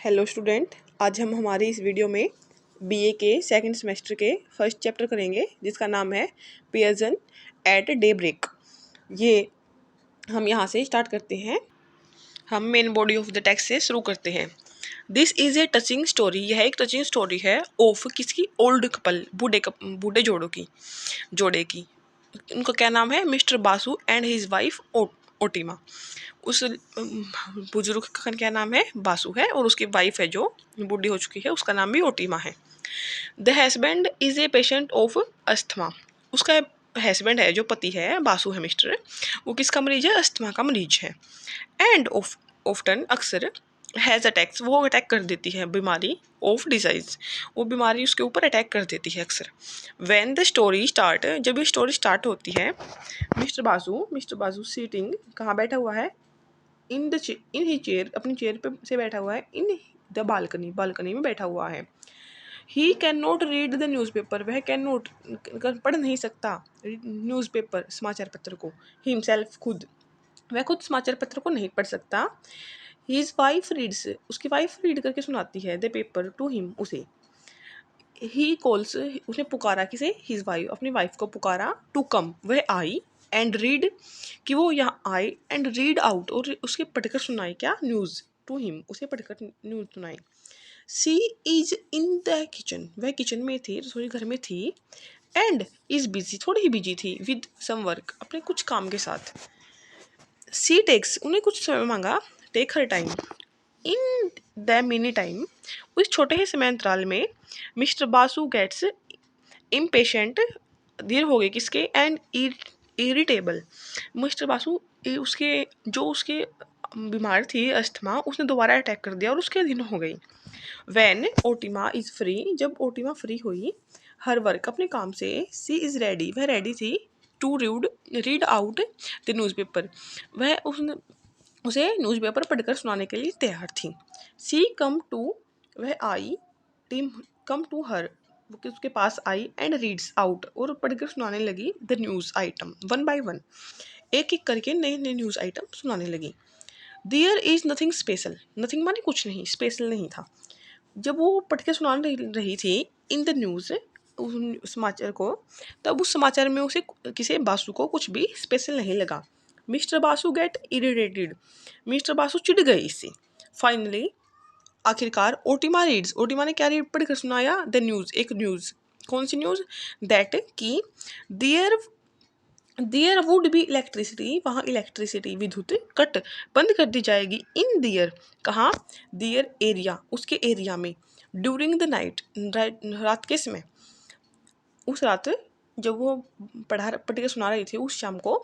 Hello student, आज हम हमारी इस वीडियो में बीए के सेकंड सेमेस्टर के फर्स्ट चैप्टर करेंगे जिसका नाम है पियर्सन एट डे ब्रेक। ये हम यहाँ से स्टार्ट करते हैं। हम main body of the text से शुरू करते हैं। This is a touching story. यह एक टचिंग स्टोरी है ऑफ किसकी? ओल्ड कपल, बूढ़े जोड़े की। उनका क्या नाम है? Mister Basu and his wife Otima. उस बुजुर्ग का क्या नाम है? बासु है, और उसकी वाइफ है जो बूढ़ी हो चुकी है उसका नाम भी ओटिमा है। The husband is a patient of asthma. उसका हस्बैंड है जो पति है, बासु है मिस्टर, वो किसका मरीज है? अस्थमा का मरीज है। एंड ऑफ्टन अक्सर हैज अटैक्स, वो अटैक कर देती है बीमारी ऑफ डिजाइज, वो बीमारी उसके ऊपर अटैक कर देती है अक्सर। व्हेन द स्टोरी स्टार्ट, जब ये स्टोरी स्टार्ट होती है, मिस्टर बासु सीटिंग, कहाँ बैठा हुआ है? इन ही चेयर, अपनी चेयर पे से बैठा हुआ है। इन द बालकनी में बैठा हुआ है। He can not read the news paper, वह कैन नॉट पढ़ नहीं सकता न्यूज़ पेपर, समाचार पत्र को। हिमसेल्फ, खुद, वह खुद समाचार पत्र को नहीं पढ़ सकता। हिज वाइफ रीड्स, उसकी वाइफ रीड करके सुनाती है द पेपर टू हिम, उसे। ही कॉल्स, उसने पुकारा किसे? हिज वाइफ, अपनी वाइफ को पुकारा। टू कम, वह आई। एंड रीड, कि वो यहाँ आए। एंड रीड आउट, और उसके पढ़कर सुनाई क्या? न्यूज़ टू हिम, उसे पढ़कर न्यूज़ सुनाई। सी इज इन द किचन, वह किचन में थी, रसोई घर में थी। एंड इज बिजी, थोड़ी ही बिजी थी। विद सम वर्क, अपने कुछ काम के साथ। सी टेक्स, उन्हें कुछ समय मांगा। Take her time in the mini time, उस छोटे ही समय अंतराल में। मिस्टर बासु गेट्स इम्पेशेंट, देर हो गई किसके? एंड इरिटेबल, मिस्टर बासु उसके बीमार थी अस्थमा, उसने दोबारा अटैक कर दिया और उसके दिन हो गई। व्हेन ओटिमा इज फ्री, जब ओटिमा फ्री हुई हर वर्क, अपने काम से। सी इज रेडी, वह रेडी थी। To read out the newspaper, वह उसे न्यूज़पेपर पढ़कर सुनाने के लिए तैयार थी। सी कम टू, वह आई। टीम कम टू हर, वो उसके पास आई। एंड रीड्स आउट, और पढ़कर सुनाने लगी the news item one by one, एक एक करके नए नए न्यूज़ आइटम सुनाने लगी। There is nothing special, nothing माने कुछ नहीं, स्पेशल नहीं था। जब वो पढ़ के सुना रही थी इन द न्यूज़, उस समाचार को, तब उस समाचार में उसे किसी बासु को कुछ भी स्पेशल नहीं लगा। Mister Basu get irritated, mister Basu चिढ़ गए इससे। फाइनली, आखिरकार, ओटिमा रीड्स, ओटिमा ने क्या रीड पढ़ कर सुनाया? द न्यूज़, एक न्यूज़। कौन सी न्यूज़? दैट, कि देयर वुड बी इलेक्ट्रिसिटी, वहाँ इलेक्ट्रिसिटी, विद्युत कट, बंद कर दी जाएगी। इन दियर, कहाँ? दियर एरिया, उसके एरिया में। ड्यूरिंग द नाइट, रात के समय। उस रात जब वो पढ़ के सुना रही थी, उस शाम को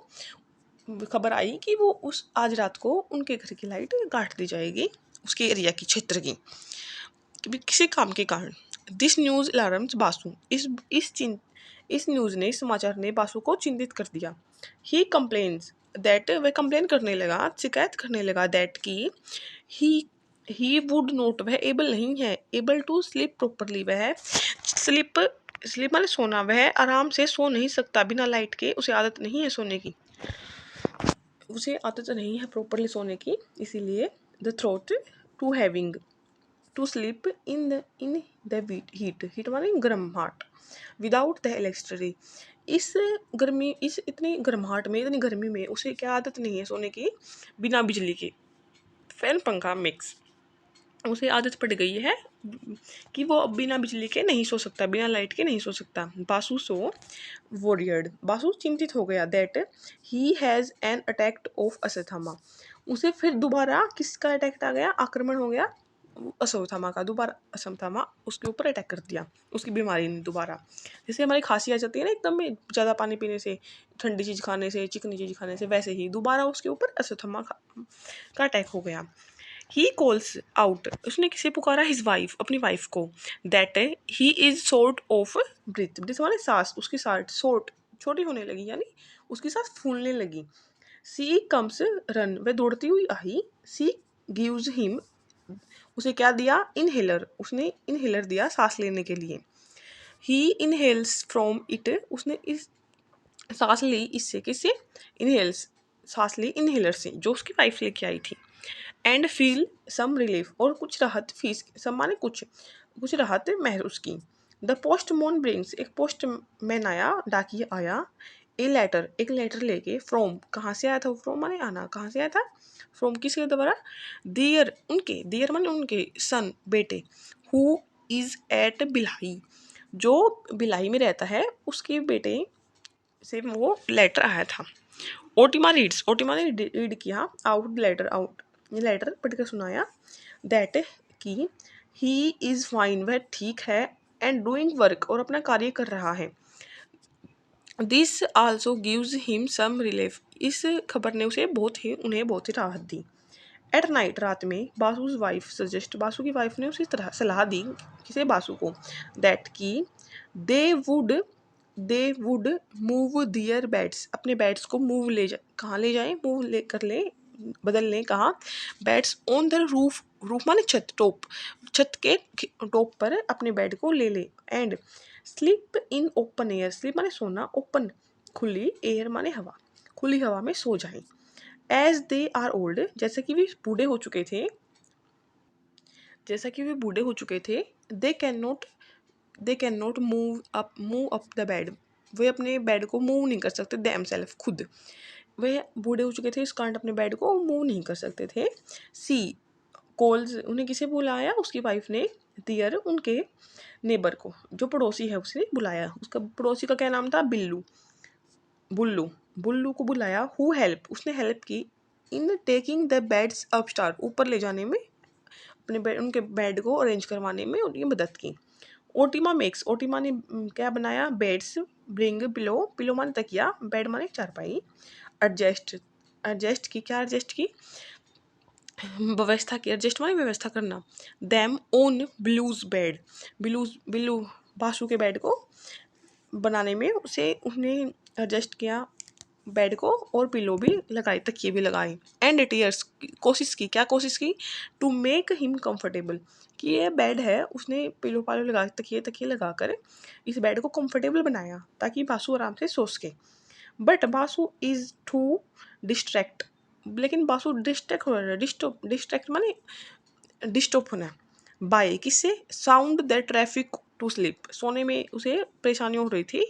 खबर आई कि वो आज रात को उनके घर की लाइट काट दी जाएगी, उसके एरिया की, क्षेत्र की, किसी काम के कारण। दिस न्यूज़ अलार्म्स बासु, इस न्यूज़ ने, समाचार ने बासु को चिंतित कर दिया। ही कंप्लेन्स दैट, वह कंप्लेन करने लगा, शिकायत करने लगा। दैट, की ही वुड नॉट, वह एबल नहीं है। एबल टू स्लीप प्रॉपरली, वह स्लीप माने सोना, वह आराम से सो नहीं सकता बिना लाइट के, उसे आदत नहीं है सोने की, उसे आदत नहीं है प्रॉपरली सोने की, इसीलिए। The throat to having to sleep in the heat माने गर्माहट। विदाउट द इलेक्ट्रिसिटी, इस इतनी गर्माहट में, इतनी गर्मी में उसे क्या आदत नहीं है सोने की बिना बिजली के। फैन, पंखा मिक्स, उसे आदत पड़ गई है कि वो बिना बिजली के नहीं सो सकता, बिना लाइट के नहीं सो सकता। बासु सो वॉरियर्ड, बासु चिंतित हो गया। That he has an attack of asthma, उसे फिर दोबारा किसका अटैक आ गया? आक्रमण हो गया अस्थमा का, दोबारा अस्थमा उसके ऊपर अटैक कर दिया, उसकी बीमारी ने दोबारा। जैसे हमारी खांसी आ जाती है ना एकदम में, ज़्यादा पानी पीने से, ठंडी चीज़ खाने से, चिकनी चीज़ खाने से, वैसे ही दोबारा उसके ऊपर अस्थमा का अटैक हो गया। ही कॉल्स आउट, उसने किसे पुकारा? हिज वाइफ, अपनी वाइफ को। That he is short of breath माने सांस, उसकी सांस शॉर्ट, छोटी होने लगी, यानी उसकी सांस फूलने लगी। सी कम्स रन, वह दौड़ती हुई आई। सी गिव्स हिम, उसे क्या दिया? इनहेलर, उसने इनहेलर दिया सांस लेने के लिए। ही इनहेल्स फ्रॉम इट, उसने इस सांस ली इससे, किससे? इनहेल्स, सांस ली इनहेलर से, जो उसकी वाइफ लेके आई थी। एंड फील सम रिलीफ, और कुछ राहत फीस सम माने कुछ राहत महसूस की। द पोस्टमैन ब्रिंग्स, एक पोस्टमैन आया, डाकिया आया, ए लेटर, एक लेटर लेके, फ्रॉम, कहाँ से आया था, फ्रॉम माने आना, कहाँ से आया था, फ्रॉम किसके द्वारा, दियर, उनके, दियर माने उनके, सन बेटे, हु इज एट बिलाई, जो बिलाई में रहता है, उसके बेटे से वो लेटर आया था। ओटिमा रीड्स, ओटिमा ने रीड किया, आउट लेटर, आउट ये लेटर पढ़कर सुनाया, दैट कि ही इज़ फाइन, वह ठीक है, एंड डूइंग वर्क, और अपना कार्य कर रहा है। This also gives him some relief, इस खबर ने उन्हें बहुत ही राहत दी। एट नाइट, रात में, बासूज वाइफ सजेस्ट, बासु की वाइफ ने उसे तरह सलाह दी, किसे, बासु को, दैट की they would move their beds, अपने बेड्स को कहाँ ले जाएं, मूव ले कर लें, बदल लें, कहाँ, beds on the roof, roof माने छत, छत के टॉप पर अपने बेड को ले ले, and sleep in open air, sleep माने सोना, ओपन खुली, एयर माने हवा, खुली हवा में सो जाएं। एज दे आर ओल्ड, जैसा कि वे बूढ़े हो चुके थे, they can not move up the bed, वे अपने बेड को मूव नहीं कर सकते, देमसेल्फ, खुद, वे बूढ़े हो चुके थे, इस कारण अपने बेड को मूव नहीं कर सकते थे। सी कॉल्स, उन्हें किसे बुलाया, उसकी वाइफ ने, दियर, उनके नेबर को, जो पड़ोसी है उसने बुलाया, उसका पड़ोसी का क्या नाम था, बुल्लू, बुल्लू को बुलाया, हु हेल्प, उसने हेल्प की, इन टेकिंग द बेड्स अपस्टार, ऊपर ले जाने में, अपने बेड, उनके बेड को अरेंज करवाने में उनकी मदद की। ओटिमा मेक्स, ओटिमा ने क्या बनाया, बेड्स, ब्रिंग पिलो, पिलो माने तकिया, बेड माने चारपाई, एडजस्ट, एडजस्ट की, क्या एडजस्ट की, व्यवस्था की, एडजस्ट माने व्यवस्था करना, them own blues bed, Billu Basu के बेड को बनाने में उसने एडजस्ट किया, बेड को, और पिलो भी लगाई, तकिए भी लगाए, एंड टीयर्स, कोशिश की, क्या कोशिश की, टू मेक हिम कंफर्टेबल, कि ये बेड है, उसने पिलो पालो लगा, तकिए लगाकर इस बेड को कंफर्टेबल बनाया, ताकि बासु आराम से सो सके। But Basu is too distract, लेकिन बासु डिस्ट्रैक्ट हो रहा है, डिस्ट्रैक्ट माने डिस्टर्ब होना, बाय किससे, sound the traffic to sleep, सोने में उसे परेशानी हो रही थी,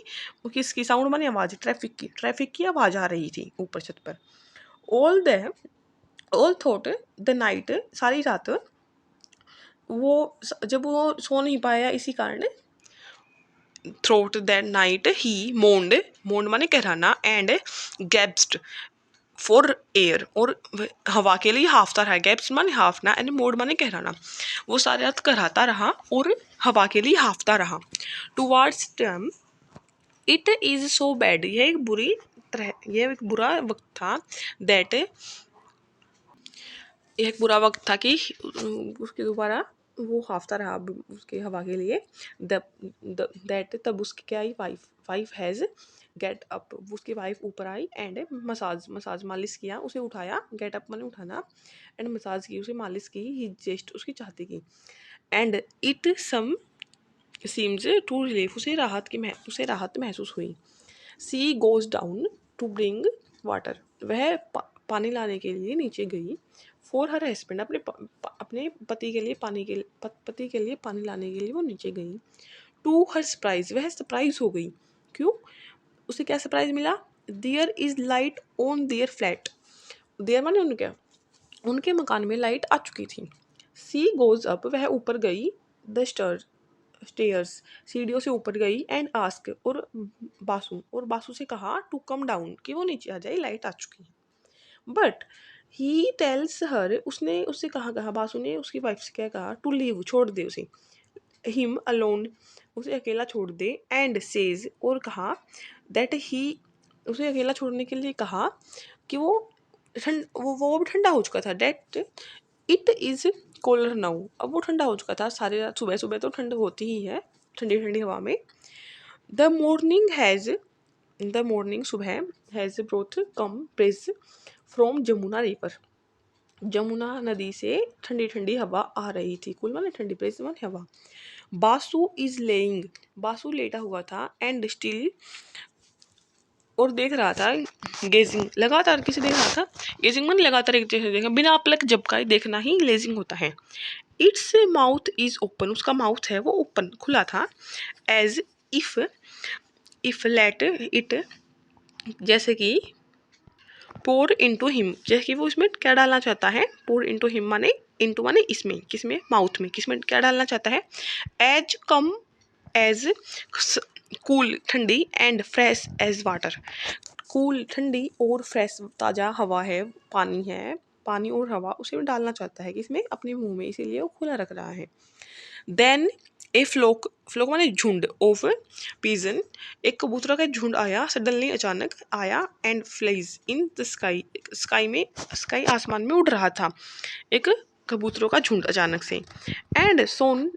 वो किसकी, साउंड माने आवाज़, ट्रैफिक की आवाज़ आ रही थी ऊपर छत पर। ऑल थॉट द नाइट, सारी रात जब वो सो नहीं पाया, इसी कारण, throat that night he moaned माने कहराना, एंड गैब्स्ड फॉर एयर, और हवा के लिए हाफता रहा, गैप्स माने हाफना, एंड मोड माने कहराना, वो सारी रात कहराता रहा और हवा के लिए हाफता रहा। Towards term it is so bad, यह एक बुरा वक्त था, दैट यह एक बुरा वक्त था कि उसके दोबारा वो हाफता रहा उसके हवा के लिए, दैट तब उसकी क्या आई, वाइफ हैज़ गेट अप, उसकी वाइफ ऊपर आई, एंड मसाज मालिश किया, उसे उठाया, गेट अप मैंने उठाना, एंड मसाज की, उसे मालिश की, ही जेस्ट उसकी चाहती की, and it some seems to relief, उसे राहत महसूस हुई। She goes down to bring water, वह पानी लाने के लिए नीचे गई, फॉर हर हस्बैंड, अपने पति के लिए पानी लाने के लिए वो नीचे गई। टू हर सरप्राइज, वह सरप्राइज हो गई, क्यों, उसे क्या सरप्राइज मिला, there is light on their flat, their माने उनके मकान में लाइट आ चुकी थी। सी गोज अप, वह ऊपर गई, द स्टेयर्स, सीढ़ियों से ऊपर गई, एंड आस्क, और बासु से कहा, टू कम डाउन, कि वो नीचे आ जाए, लाइट आ चुकी है। बट ही टेल्स हर, उसने उससे कहा बासु ने उसकी वाइफ से क्या कहा, टू लीव, छोड़ दे उसे, हिम अलोन, उसे अकेला छोड़ दे, एंड सेज, और कहा, दैट ही, उसे अकेला छोड़ने के लिए कहा कि वो भी ठंडा हो चुका था, that it is cooler now, अब वो ठंडा हो चुका था, सारी रात सुबह सुबह तो ठंड होती ही है, ठंडी ठंडी हवा में। द मॉर्निंग सुबह has broth come bridge from Jamuna river, Jamuna नदी से ठंडी ठंडी हवा आ रही थी, कुल माने ठंडी, ब्रिज माने हवा। बासु इज लेइंग, बासु लेटा हुआ था, एंड स्टिल और देख रहा था, गेजिंग लगातार किसे देख रहा था, गेजिंग मन लगातार एक जैसे देखा, बिना पलक झपकाए देखना ही ग्लेजिंग होता है। इट्स माउथ इज ओपन, उसका माउथ है वो ओपन खुला था, एज इफ लेट इट, जैसे कि पोर इनटू हिम, जैसे कि वो इसमें क्या डालना चाहता है, पोर इनटू हिम माने इनटू माने इसमें, किसमें, माउथ में, किसमें क्या डालना चाहता है, एज कम एज कूल ठंडी and fresh as water, cool ठंडी और फ्रेश ताज़ा हवा है, पानी है, पानी और हवा उसे में डालना चाहता है किसमें, अपने मुंह में, इसीलिए वो खुला रख रहा है। देन ए फ्लोक, फ्लोक माने झुंड ऑफ पिजन, एक कबूतरा का झुंड आया, सडनली अचानक आया, and flies in the sky, sky में, स्काई आसमान में उड़ रहा था, एक कबूतरों का झुंड अचानक से, एंड सोन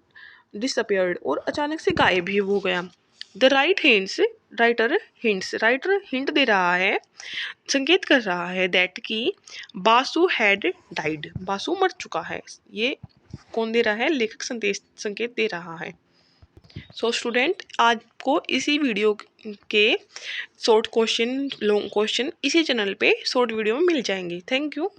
डिसअपियर्ड, और अचानक से गायब ही हो गया। The right hands, writer hints, writer hint दे रहा है, संकेत कर रहा है दैट कि बासु हैड डाइड, बासु मर चुका है, ये कौन दे रहा है, लेखक संकेत दे रहा है। सो स्टूडेंट, आपको इसी वीडियो के शॉर्ट क्वेश्चन, लॉन्ग क्वेश्चन इसी चैनल पे शॉर्ट वीडियो में मिल जाएंगे। Thank you.